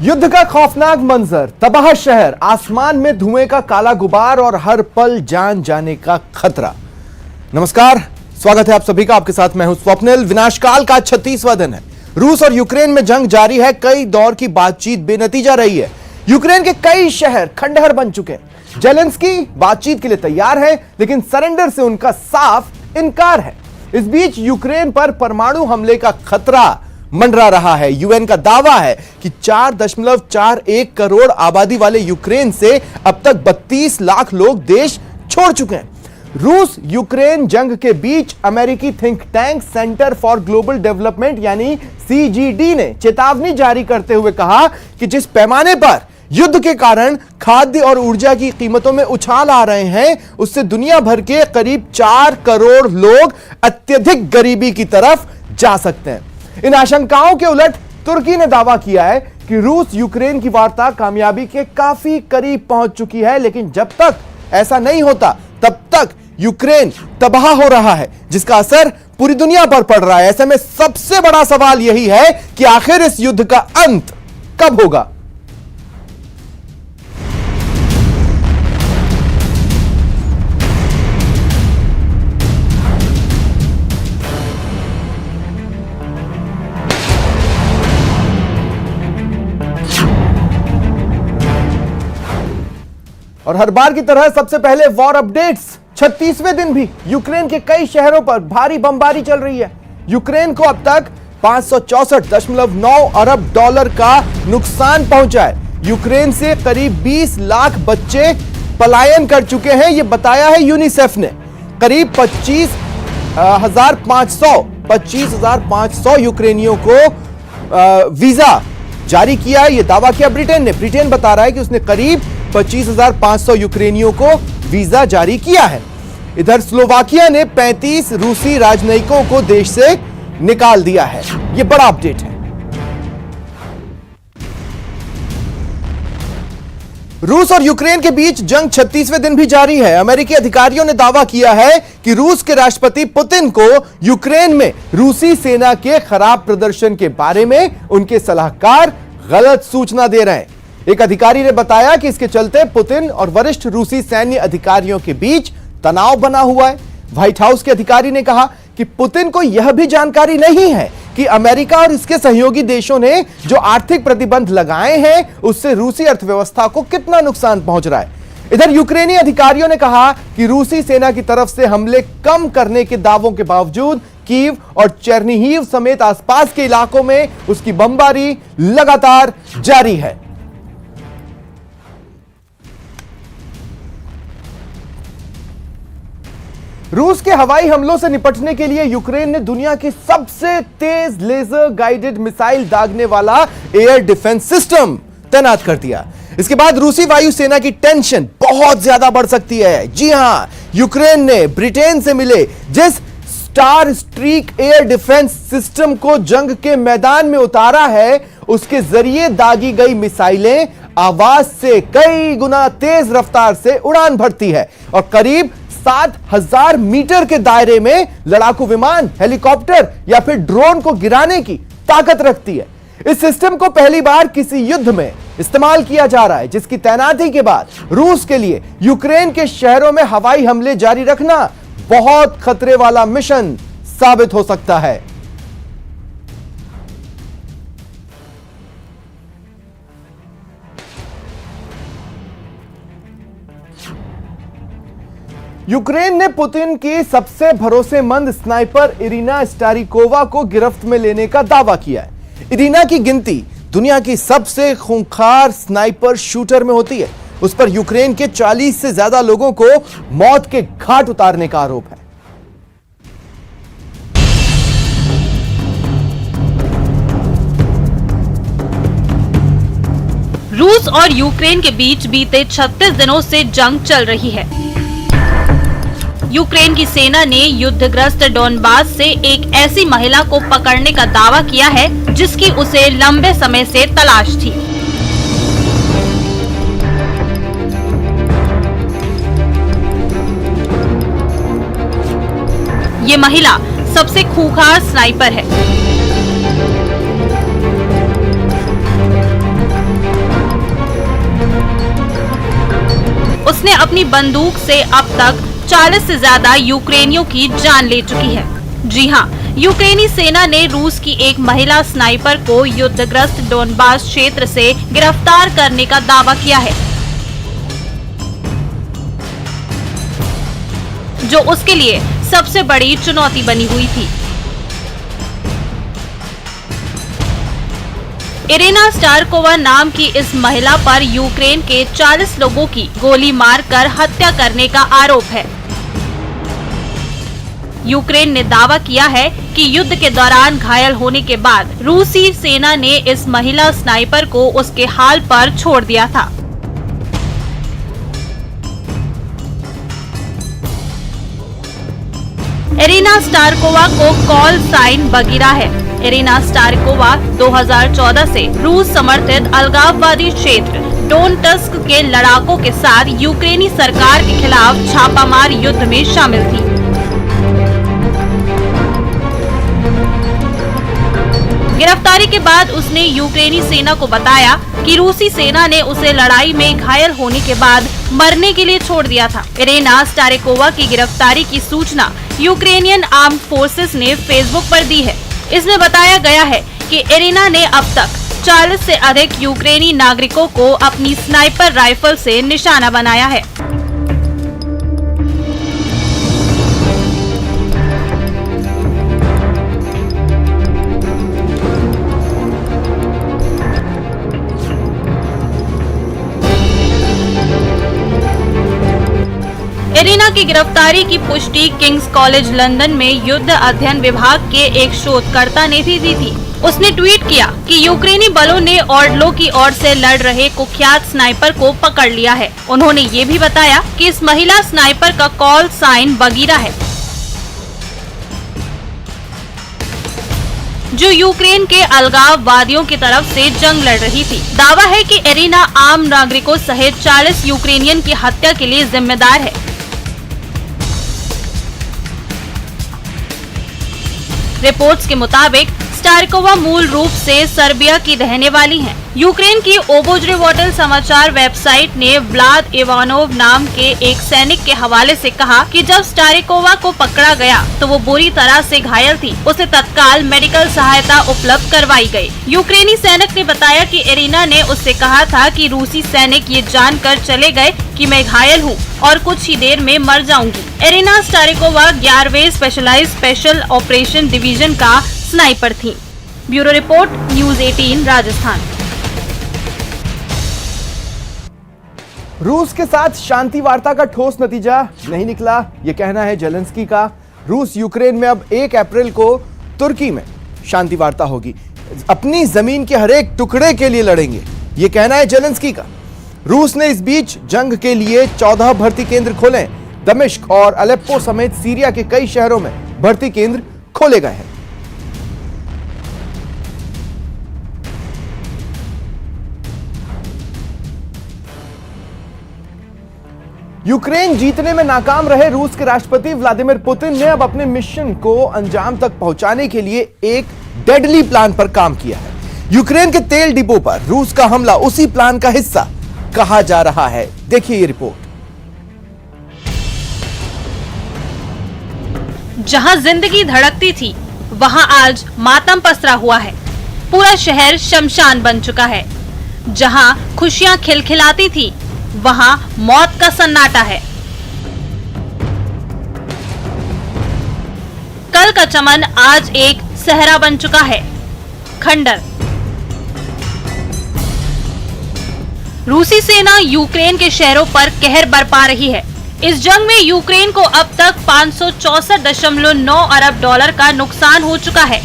युद्ध का खौफनाक मंजर, तबाह शहर, आसमान में धुएं का काला गुबार और हर पल जान जाने का खतरा। नमस्कार, स्वागत है आप सभी का। आपके साथ मैं हूं स्वप्निल। विनाशकाल का 36वां दिन है। रूस और यूक्रेन में जंग जारी है। कई दौर की बातचीत बेनतीजा रही है। यूक्रेन के कई शहर खंडहर बन चुके हैं। जेलेंस्की बातचीत के लिए तैयार है, लेकिन सरेंडर से उनका साफ इनकार है। इस बीच यूक्रेन पर परमाणु हमले का खतरा मंडरा रहा है। यूएन का दावा है कि 4.41 करोड़ आबादी वाले यूक्रेन से अब तक 32 लाख लोग देश छोड़ चुके हैं। रूस यूक्रेन जंग के बीच अमेरिकी think tank centre for global development यानी सीजीडी ने चेतावनी जारी करते हुए कहा कि जिस पैमाने पर युद्ध के कारण खाद्य और ऊर्जा की कीमतों में उछाल आ रहे हैं, उससे दुनिया भर के करीब 4 करोड़ लोग अत्यधिक गरीबी की तरफ जा सकते हैं। इन आशंकाओं के उलट तुर्की ने दावा किया है कि रूस यूक्रेन की वार्ता कामयाबी के काफी करीब पहुंच चुकी है, लेकिन जब तक ऐसा नहीं होता तब तक यूक्रेन तबाह हो रहा है, जिसका असर पूरी दुनिया पर पड़ रहा है। ऐसे में सबसे बड़ा सवाल यही है कि आखिर इस युद्ध का अंत कब होगा। और हर बार की तरह सबसे पहले वॉर अपडेट्स। 36वें दिन भी यूक्रेन के कई शहरों पर भारी बमबारी चल रही है। यूक्रेन को अब तक 564.9 अरब डॉलर का नुकसान पहुंचा है। यूक्रेन से करीब 20 लाख बच्चे पलायन कर चुके हैं, यह बताया है यूनिसेफ ने। करीब 25,500 यूक्रेनियों को वीजा जारी किया। यह दावा किया ब्रिटेन ने। ब्रिटेन बता रहा है कि उसने करीब 25,500 यूक्रेनियों को वीजा जारी किया है। इधर स्लोवाकिया ने 35 रूसी राजनयिकों को देश से निकाल दिया है। यह बड़ा अपडेट है। रूस और यूक्रेन के बीच जंग 36वें दिन भी जारी है। अमेरिकी अधिकारियों ने दावा किया है कि रूस के राष्ट्रपति पुतिन को यूक्रेन में रूसी सेना के खराब प्रदर्शन के बारे में उनके सलाहकार गलत सूचना दे रहे हैं। एक अधिकारी ने बताया कि इसके चलते पुतिन और वरिष्ठ रूसी सैन्य अधिकारियों के बीच तनाव बना हुआ है। व्हाइट हाउस के अधिकारी ने कहा कि पुतिन को यह भी जानकारी नहीं है कि अमेरिका और इसके सहयोगी देशों ने जो आर्थिक प्रतिबंध लगाए हैं, उससे रूसी अर्थव्यवस्था को कितना नुकसान पहुंच रहा है। इधर यूक्रेनी अधिकारियों ने कहा कि रूसी सेना की तरफ से हमले कम करने के दावों के बावजूद कीव और चेर्निहिव समेत आसपास के इलाकों में उसकी बमबारी लगातार जारी है। रूस के हवाई हमलों से निपटने के लिए यूक्रेन ने दुनिया की सबसे तेज लेजर गाइडेड मिसाइल दागने वाला एयर डिफेंस सिस्टम तैनात कर दिया। इसके बाद रूसी वायुसेना की टेंशन बहुत ज्यादा बढ़ सकती है। जी हां, यूक्रेन ने ब्रिटेन से मिले जिस star streak air defence system को जंग के मैदान में उतारा है, उसके जरिए दागी गई मिसाइलें आवाज से कई गुना तेज रफ्तार से उड़ान भरती है और करीब 7,000 मीटर के दायरे में लड़ाकू विमान, हेलीकॉप्टर या फिर ड्रोन को गिराने की ताकत रखती है। इस सिस्टम को पहली बार किसी युद्ध में इस्तेमाल किया जा रहा है, जिसकी तैनाती के बाद रूस के लिए यूक्रेन के शहरों में हवाई हमले जारी रखना बहुत खतरे वाला मिशन साबित हो सकता है। यूक्रेन ने पुतिन की सबसे भरोसेमंद स्नाइपर इरिना स्टारिकोवा को गिरफ्त में लेने का दावा किया है। इरिना की गिनती दुनिया की सबसे खूंखार स्नाइपर शूटर में होती है। उस पर यूक्रेन के 40 से ज्यादा लोगों को मौत के घाट उतारने का आरोप है। रूस और यूक्रेन के बीच बीते 36 दिनों से जंग चल रही है। यूक्रेन की सेना ने युद्धग्रस्त डोनबास से एक ऐसी महिला को पकड़ने का दावा किया है जिसकी उसे लंबे समय से तलाश थी। ये महिला सबसे खूंखार स्नाइपर है। जिसने अपनी बंदूक से अब तक 40 से ज्यादा यूक्रेनियों की जान ले चुकी है। जी हां, यूक्रेनी सेना ने रूस की एक महिला स्नाइपर को युद्धग्रस्त डोनबास क्षेत्र से गिरफ्तार करने का दावा किया है, जो उसके लिए सबसे बड़ी चुनौती बनी हुई थी। इरिना स्टारकोवा नाम की इस महिला पर यूक्रेन के 40 लोगों की गोली मारकर हत्या करने का आरोप है। यूक्रेन ने दावा किया है कि युद्ध के दौरान घायल होने के बाद रूसी सेना ने इस महिला स्नाइपर को उसके हाल पर छोड़ दिया था। इरिना स्टारकोवा को कॉल साइन बगीरा है। इरिना स्टारकोवा 2014 से रूस समर्थित अलगाववादी क्षेत्र डोनेट्स्क के लड़ाकों के साथ यूक्रेनी सरकार के खिलाफ छापामार युद्ध में शामिल थी। गिरफ्तारी के बाद उसने यूक्रेनी सेना को बताया कि रूसी सेना ने उसे लड़ाई में घायल होने के बाद मरने के लिए छोड़ दिया था। इरिना स्टारकोवा की गिरफ्तारी की सूचना यूक्रेनियन आर्म्ड फोर्सेस ने फेसबुक पर दी है। इसमें बताया गया है कि इरिना ने अब तक 40 से अधिक यूक्रेनी नागरिकों को अपनी स्नाइपर राइफल से निशाना बनाया है। इरिना की गिरफ्तारी की पुष्टि किंग्स कॉलेज लंदन में युद्ध अध्ययन विभाग के एक शोधकर्ता ने भी दी थी। उसने ट्वीट किया कि यूक्रेनी बलों ने ऑर्डलो की ओर से लड़ रहे कुख्यात स्नाइपर को पकड़ लिया है। उन्होंने ये भी बताया कि इस महिला स्नाइपर का कॉल साइन बगीरा है, जो यूक्रेन के अलगाववादियों की तरफ से जंग लड़ रही थी। दावा है कि इरिना आम नागरिकों सहित 40 यूक्रेनियन की हत्या के लिए जिम्मेदार है। रिपोर्ट्स के मुताबिक स्टारकोवा मूल रूप से सर्बिया की रहने वाली हैं। यूक्रेन की ओबोजरेवोटल समाचार वेबसाइट ने व्लाद इवानोव नाम के एक सैनिक के हवाले से कहा कि जब स्टारकोवा को पकड़ा गया तो वो बुरी तरह से घायल थी। उसे तत्काल मेडिकल सहायता उपलब्ध करवाई गई। यूक्रेनी सैनिक ने बताया कि इरिना ने उससे कहा था कि रूसी सैनिक ये जानकर चले गए कि मैं घायल हूँ और कुछ ही देर में मर जाऊंगी। इरिना स्टारकोवा 11वें स्पेशल ऑपरेशन डिवीजन का स्नाइपर थी। Bureau report, news 18 Rajasthan. रूस के साथ शांति वार्ता का ठोस नतीजा नहीं निकला, यह कहना है जेलेंस्की का। रूस यूक्रेन में अब 1 अप्रैल को तुर्की में शांति वार्ता होगी। अपनी जमीन के हर एक टुकड़े के लिए लड़ेंगे, यह कहना है जेलेंस्की का। रूस ने इस बीच जंग के लिए 14 भर्ती केंद्र खोले। दमिश्क और अलेप्पो समेत सीरिया के कई शहरों में भर्ती केंद्र खोले गए हैं। यूक्रेन जीतने में नाकाम रहे रूस के राष्ट्रपति व्लादिमीर पुतिन ने अब अपने मिशन को अंजाम तक पहुंचाने के लिए एक डेडली प्लान पर काम किया है। यूक्रेन के तेल डिपो पर रूस का हमला उसी प्लान का हिस्सा कहा जा रहा है। देखिए ये रिपोर्ट। जहां जिंदगी धड़कती थी, वहां आज मातम पसरा हुआ है। पूरा शहर शमशान बन चुका है। जहां खुशियां खिलखिलाती थी, वहां मौत का सन्नाटा है। कल का चमन आज एक सहरा बन चुका है, खंडर। रूसी सेना यूक्रेन के शहरों पर कहर बरपा रही है। इस जंग में यूक्रेन को अब तक 564.9 अरब डॉलर का नुकसान हो चुका है,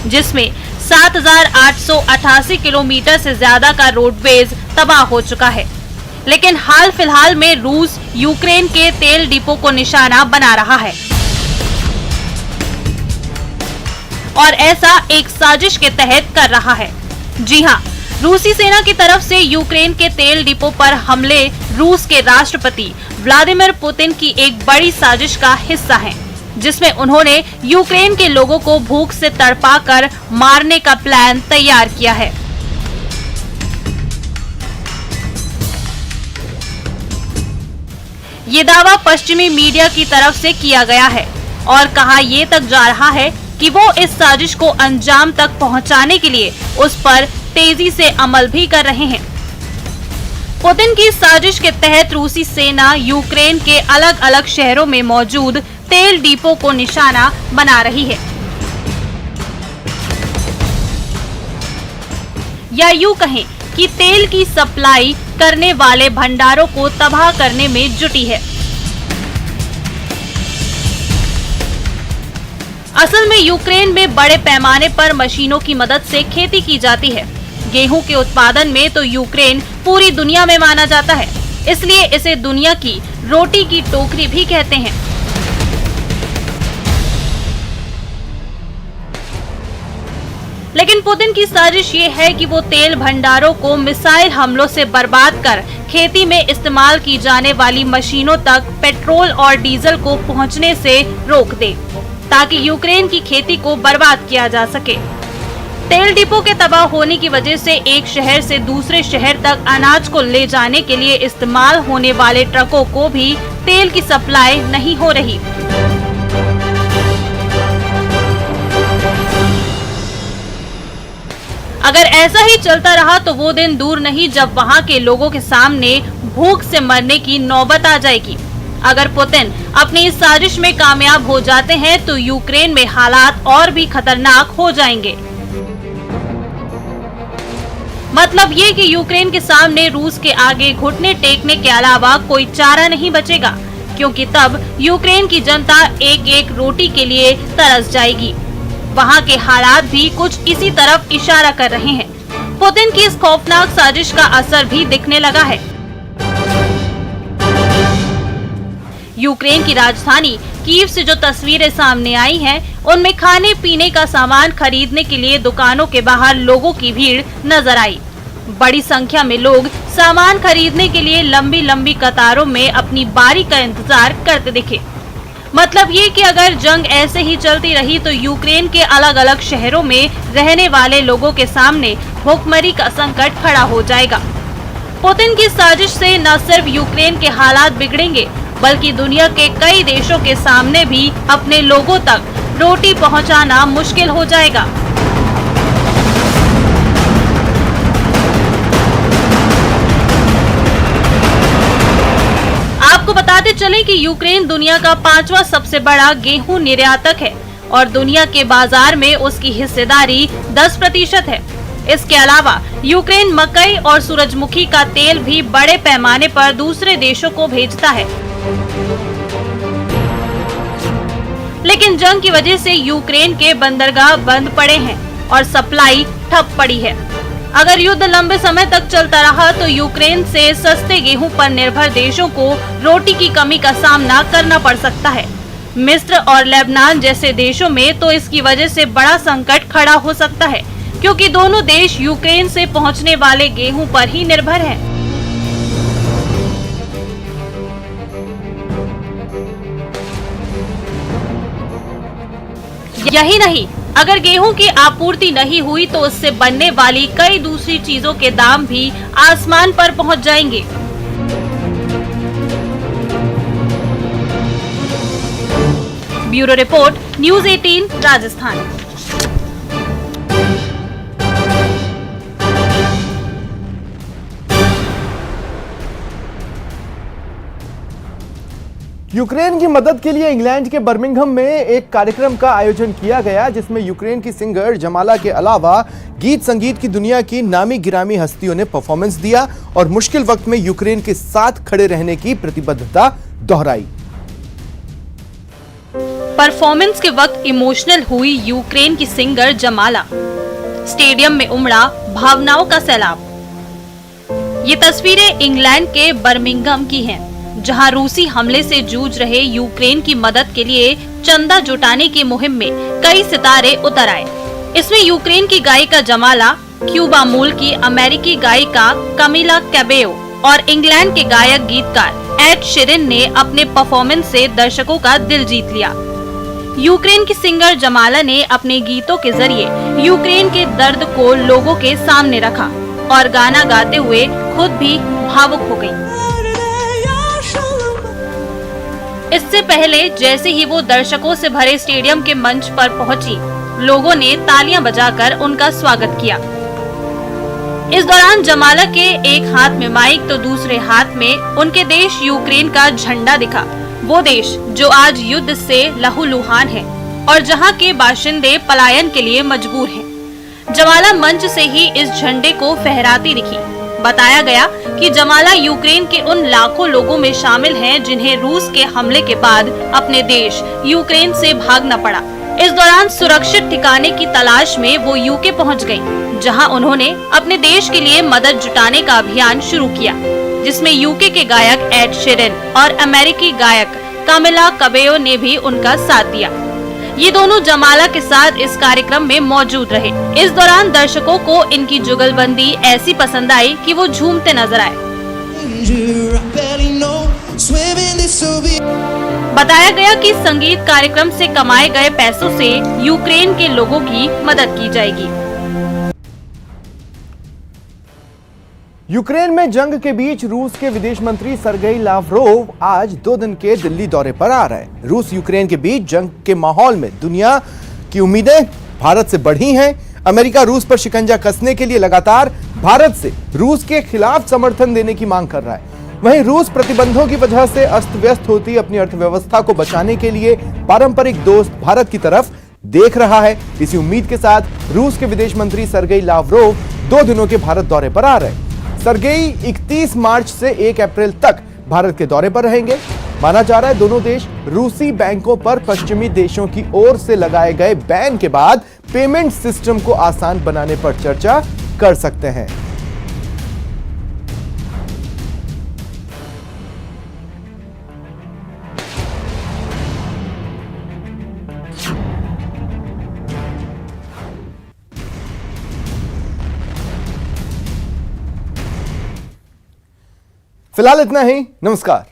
जिसमें 7,888 किलोमीटर से ज्यादा का रोडवेज तबाह हो चुका है। लेकिन हाल फिलहाल में रूस यूक्रेन के तेल डिपो को निशाना बना रहा है और ऐसा एक साजिश के तहत कर रहा है। जी हां, रूसी सेना की तरफ से यूक्रेन के तेल डिपो पर हमले रूस के राष्ट्रपति व्लादिमीर पुतिन की एक बड़ी साजिश का हिस्सा हैं, जिसमें उन्होंने यूक्रेन के लोगों को भूख से तड़पाकर मारने का प्लान तैयार किया है। ये दावा पश्चिमी मीडिया की तरफ से किया गया है और कहा ये तक जा रहा है कि वो इस साजिश को अंजाम तक पहुंचाने के लिए उस पर तेजी से अमल भी कर रहे हैं। पुतिन की साजिश के तहत रूसी सेना यूक्रेन के अलग अलग शहरों में मौजूद तेल डिपो को निशाना बना रही है, या यूं कहें कि तेल की सप्लाई करने वाले भंडारों को तबाह करने में जुटी है। असल में यूक्रेन में बड़े पैमाने पर मशीनों की मदद से खेती की जाती है। गेहूं के उत्पादन में तो यूक्रेन पूरी दुनिया में माना जाता है, इसलिए इसे दुनिया की रोटी की टोकरी भी कहते हैं। लेकिन पुतिन की साजिश ये है कि वो तेल भंडारों को मिसाइल हमलों से बर्बाद कर खेती में इस्तेमाल की जाने वाली मशीनों तक पेट्रोल और डीजल को पहुंचने से रोक दे, ताकि यूक्रेन की खेती को बर्बाद किया जा सके। तेल डिपो के तबाह होने की वजह से एक शहर से दूसरे शहर तक अनाज को ले जाने के लिए इस्तेमाल होने वाले ट्रकों को भी तेल की सप्लाई नहीं हो रही। अगर ऐसा ही चलता रहा तो वो दिन दूर नहीं जब वहां के लोगों के सामने भूख से मरने की नौबत आ जाएगी। अगर पुतिन अपनी इस साजिश में कामयाब हो जाते हैं तो यूक्रेन में हालात और भी खतरनाक हो जाएंगे। मतलब ये कि यूक्रेन के सामने रूस के आगे घुटने टेकने के अलावा कोई चारा नहीं बचेगा, क्योंकि तब यूक्रेन की जनता एक एक रोटी के लिए तरस जाएगी। वहां के हालात भी कुछ इसी तरफ इशारा कर रहे हैं। पुतिन की इस खौफनाक साजिश का असर भी दिखने लगा है। यूक्रेन की राजधानी कीव से जो तस्वीरें सामने आई हैं, उनमें खाने पीने का सामान खरीदने के लिए दुकानों के बाहर लोगों की भीड़ नजर आई। बड़ी संख्या में लोग सामान खरीदने के लिए लंबी लंबी कतारों में अपनी बारी का इंतजार करते दिखे। मतलब ये कि अगर जंग ऐसे ही चलती रही तो यूक्रेन के अलग अलग शहरों में रहने वाले लोगों के सामने भूखमरी का संकट खड़ा हो जाएगा। पुतिन की साजिश से न सिर्फ यूक्रेन के हालात बिगड़ेंगे, बल्कि दुनिया के कई देशों के सामने भी अपने लोगों तक रोटी पहुंचाना मुश्किल हो जाएगा। आपको बताते चलें कि यूक्रेन दुनिया का 5वां सबसे बड़ा गेहूं निर्यातक है और दुनिया के बाजार में उसकी हिस्सेदारी 10% है। इसके अलावा यूक्रेन मकई और सूरजमुखी का तेल भी बड़े पैमाने पर दूसरे देशों को भेजता है। लेकिन जंग की वजह से यूक्रेन के बंदरगाह बंद पड़े हैं और सप्लाई ठप पड़ी है। अगर युद्ध लंबे समय तक चलता रहा तो यूक्रेन से सस्ते गेहूं पर निर्भर देशों को रोटी की कमी का सामना करना पड़ सकता है। मिस्र और लेबनान जैसे देशों में तो इसकी वजह से बड़ा संकट खड़ा हो सकता है, क्योंकि दोनों देश यूक्रेन से पहुंचने वाले गेहूं पर ही निर्भर हैं। यही नहीं, अगर गेहूं की आपूर्ति नहीं हुई तो उससे बनने वाली कई दूसरी चीजों के दाम भी आसमान पर पहुंच जाएंगे। Bureau report, news 18 Rajasthan. Ukraine की मदद के लिए इंग्लैंड के बर्मिंघम में एक कार्यक्रम का आयोजन किया गया, जिसमें यूक्रेन की सिंगर जमाला के अलावा गीत संगीत की दुनिया की नामी गिरामी हस्तियों ने परफॉर्मेंस दिया और मुश्किल वक्त में यूक्रेन के साथ खड़े रहने की प्रतिबद्धता दोहराई। परफॉर्मेंस के वक्त इमोशनल हुई यूक्रेन की सिंगर जमाला। स्टेडियम में उमड़ा भावनाओं का सैलाब। ये तस्वीरें इंग्लैंड के बर्मिंघम की हैं, जहां रूसी हमले से जूझ रहे यूक्रेन की मदद के लिए चंदा जुटाने की मुहिम में कई सितारे उतर आए। इसमें यूक्रेन की गायिका जमाला, क्यूबा मूल की अमेरिकी गायिका कमिला कैबेओ और इंग्लैंड के गायक गीतकार एड शीरन ने अपने परफॉर्मेंस से दर्शकों का दिल जीत लिया। यूक्रेन की सिंगर जमाला ने अपने गीतों के जरिए यूक्रेन के दर्द को लोगों के सामने रखा और गाना गाते हुए खुद भी भावुक हो गई। इससे पहले जैसे ही वो दर्शकों से भरे स्टेडियम के मंच पर पहुंची, लोगों ने तालियां बजाकर उनका स्वागत किया। इस दौरान जमाला के एक हाथ में माइक तो दूसरे हाथ में उनके देश यूक्रेन का झंडा दिखा। वो देश जो आज युद्ध से लहूलुहान है और जहां के बाशिंदे पलायन के लिए मजबूर हैं। जमाला मंच से ही इस झंडे को फहराती दिखी। बताया गया कि जमाला यूक्रेन के उन लाखों लोगों में शामिल हैं जिन्हें रूस के हमले के बाद अपने देश यूक्रेन से भागना पड़ा। इस दौरान सुरक्षित ठिकाने की तलाश में वो यूके पहुंच गईं, जहां उन्होंने अपने देश के लिए मदद जुटाने का अभियान शुरू किया, जिसमें यूके के गायक एड शेरन और अमेरिकी गायक कामिला कबेयो ने भी उनका साथ दिया। ये दोनों जमाला के साथ इस कार्यक्रम में मौजूद रहे। इस दौरान दर्शकों को इनकी जुगलबंदी ऐसी पसंद आई कि वो झूमते नजर आए। बताया गया कि संगीत कार्यक्रम से कमाए गए पैसों से यूक्रेन के लोगों की मदद की जाएगी। यूक्रेन में जंग के बीच रूस के विदेश मंत्री सर्गेई लावरोव आज 2 दिन के दिल्ली दौरे पर आ रहे हैं। रूस यूक्रेन के बीच जंग के माहौल में दुनिया की उम्मीदें भारत से बढ़ी हैं। अमेरिका रूस पर शिकंजा कसने के लिए लगातार भारत से रूस के खिलाफ समर्थन देने की मांग कर रहा है। वहीं रूस प्रतिबंधों की वजह से अस्त व्यस्त होती अपनी अर्थव्यवस्था को बचाने के लिए पारंपरिक दोस्त भारत की तरफ देख रहा है। इसी उम्मीद के साथ रूस के विदेश मंत्री सर्गेई लावरोव 2 दिनों के भारत दौरे पर आ रहे हैं। सर्गेई 31 मार्च से 1 अप्रैल तक भारत के दौरे पर रहेंगे। माना जा रहा है दोनों देश रूसी बैंकों पर पश्चिमी देशों की ओर से लगाए गए बैन के बाद पेमेंट सिस्टम को आसान बनाने पर चर्चा कर सकते हैं। फिलहाल इतना ही। नमस्कार।